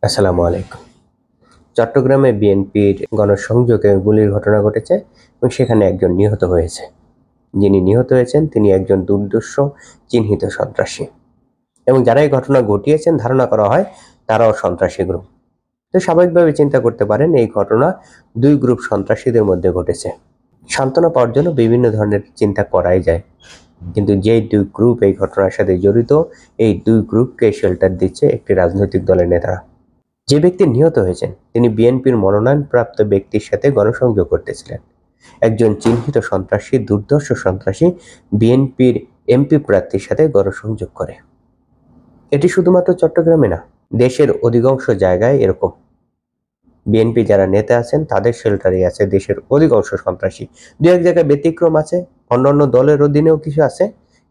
আসসালামু আলাইকুম। চট্টগ্রামে বিএনপির গণসংযোগে গুলির ঘটনা ঘটেছে এবং সেখানে একজন নিহত হয়েছে। যিনি নিহত হয়েছেন তিনি একজন দুর্ধর্ষ চিহ্নিত সন্ত্রাসী এবং যারা এই ঘটনা ঘটিয়েছেন ধারণা করা হয় তারাও সন্ত্রাসী গ্রুপ। তো স্বাভাবিকভাবে চিন্তা করতে পারেন এই ঘটনা দুই গ্রুপ সন্ত্রাসীদের মধ্যে ঘটেছে। সান্ত্বনা পাওয়ার জন্য বিভিন্ন ধরনের চিন্তা করাই যায়, কিন্তু যেই দুই গ্রুপ এই ঘটনার সাথে জড়িত এই দুই গ্রুপকে শেল্টার দিচ্ছে একটি রাজনৈতিক দলের নেতারা। যে ব্যক্তি নিহত হয়েছেন তিনি বিএনপির মনোনয়নপ্রাপ্ত ব্যক্তির সাথে গণসংযোগ করতেছিলেন। একজন চিহ্নিত সন্ত্রাসী, দুর্ধর্ষ সন্ত্রাসী বিএনপির এমপি প্রার্থীর সাথে গণসংযোগ করে। এটি শুধুমাত্র চট্টগ্রামে না, দেশের অধিকাংশ জায়গায় এরকম। বিএনপি যারা নেতা আছেন তাদের শেল্টারে আছে দেশের অধিকাংশ সন্ত্রাসী। দু এক জায়গায় ব্যতিক্রম আছে, অন্যান্য দলের অধীনেও কিছু আছে,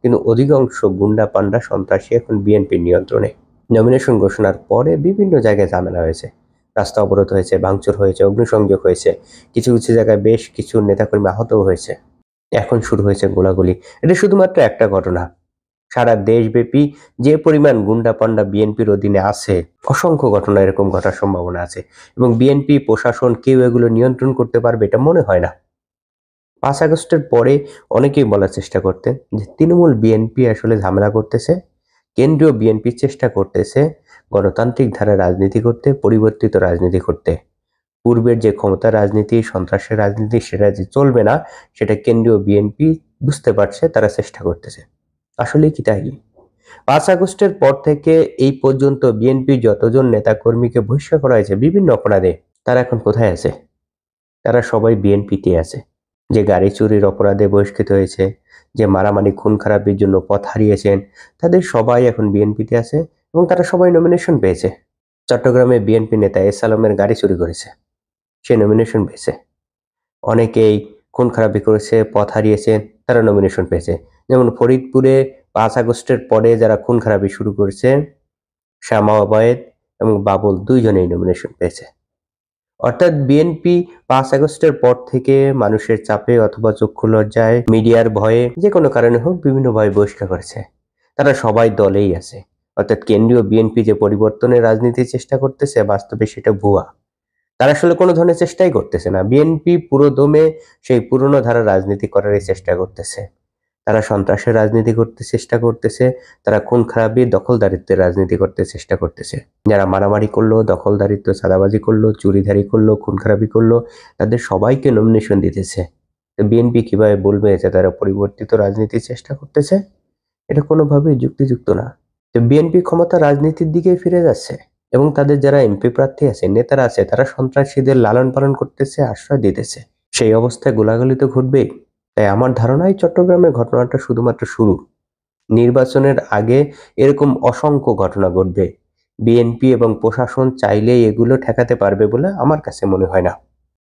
কিন্তু অধিকাংশ গুন্ডা পান্ডা সন্ত্রাসী এখন বিএনপির নিয়ন্ত্রণে। নমিনেশন ঘোষণার পরে বিভিন্ন জায়গায় ঝামেলা হয়েছে, রাস্তা অবরোধ হয়েছে, ভাঙচুর হয়েছে, অগ্নিসংযোগ হয়েছে, কিছু কিছু জায়গায় বেশ কিছু নেতাকর্মী আহতও হয়েছে। এখন শুরু হয়েছে গোলাগুলি। এটা শুধুমাত্র একটা ঘটনা, সারা দেশব্যাপী যে পরিমাণ গুন্ডা পান্ডা বিএনপির অধীনে আছে অসংখ্য ঘটনা এরকম ঘটার সম্ভাবনা আছে এবং বিএনপি প্রশাসন কেউ এগুলো নিয়ন্ত্রণ করতে পারবে এটা মনে হয় না। 5 আগস্টের পরে অনেকেই বলার চেষ্টা করতেন যে তৃণমূল বিএনপি আসলে ঝামেলা করতেছে, কেন্দ্রীয় বিএনপি চেষ্টা করতেছে গণতান্ত্রিক ধারায় রাজনীতি করতে, পরিবর্তিত রাজনীতি করতে। পূর্বের যে ক্ষমতা রাজনীতি, সন্ত্রাসের রাজনীতি সেটা যে চলবে না সেটা কেন্দ্রীয় বিএনপি বুঝতে পারছে, তারা চেষ্টা করতেছে। আসলে কি তাই? 5 আগস্টের পর থেকে এই পর্যন্ত বিএনপি যতজন নেতাকর্মীকে বহিষ্কার করা হয়েছে বিভিন্ন অপরাধে, তারা এখন কোথায় আছে? তারা সবাই বিএনপিতে আছে। যে গাড়ি চুরির অপরাধে বহিষ্কৃত হয়েছে, যে মারামারি খুন খারাপির জন্য পথ হারিয়েছেন, তাদের সবাই এখন বিএনপিতে আছে এবং তারা সবাই নমিনেশন পেয়েছে। চট্টগ্রামে বিএনপি নেতা এস আলমের গাড়ি চুরি করেছে, সে নমিনেশন পেয়েছে। অনেকেই খুন খারাপি করেছে, পথ হারিয়েছেন, তারা নমিনেশন পেয়েছে। যেমন ফরিদপুরে 5 আগস্টের পরে যারা খুন খারাপি শুরু করেছে, শামা ওবায়েদ এবং বাবুল দুইজনেই নমিনেশন পেয়েছে। অর্থাৎ বিএনপি 5 আগস্টের পর থেকে মানুষের চাপে অথবা চক্ষু লজ্জায়, মিডিয়ার ভয়ে, যে কোনো কারণে হোক বিভিন্ন ভয়ে বহিষ্কার করেছে। তারা সবাই দলেই আছে। অর্থাৎ কেন্দ্রীয় বিএনপি যে পরিবর্তনের রাজনীতির চেষ্টা করতেছে, বাস্তবে সেটা ভুয়া। তারা আসলে কোনো ধরনের চেষ্টাই করতেছে না। বিএনপি পুরো দমে সেই পুরনো ধারার রাজনীতি করারই চেষ্টা করতেছে। তারা সন্ত্রাসের রাজনীতি করতে চেষ্টা করতেছে, তারা খুন খারাপি, দখলদারিত্বের রাজনীতি করতে চেষ্টা করতেছে। যারা মারামারি করলো, দখলদারিত্ব, চাঁদাবাজি করলো, চুরিধারি করলো, খুন খারাপি করলো, তাদের সবাইকে নমিনেশন দিতেছে। তো বিএনপি কিভাবে বলবে যে তারা পরিবর্তিত রাজনীতির চেষ্টা করতেছে? এটা কোনোভাবেই যুক্তিযুক্ত না। তো বিএনপি ক্ষমতা রাজনীতির দিকে ফিরে যাচ্ছে এবং তাদের যারা এমপি প্রার্থী আছে, নেতারা আছে, তারা সন্ত্রাসীদের লালন পালন করতেছে, আশ্রয় দিতেছে। সেই অবস্থায় গোলাগুলি তো ঘটবেই। তাই আমার ধারণা এই চট্টগ্রামের ঘটনাটা শুধুমাত্র শুরু। নির্বাচনের আগে এরকম অসংখ্য ঘটনা ঘটবে। বিএনপি এবং প্রশাসন চাইলেই এগুলো ঠেকাতে পারবে বলে আমার কাছে মনে হয় না।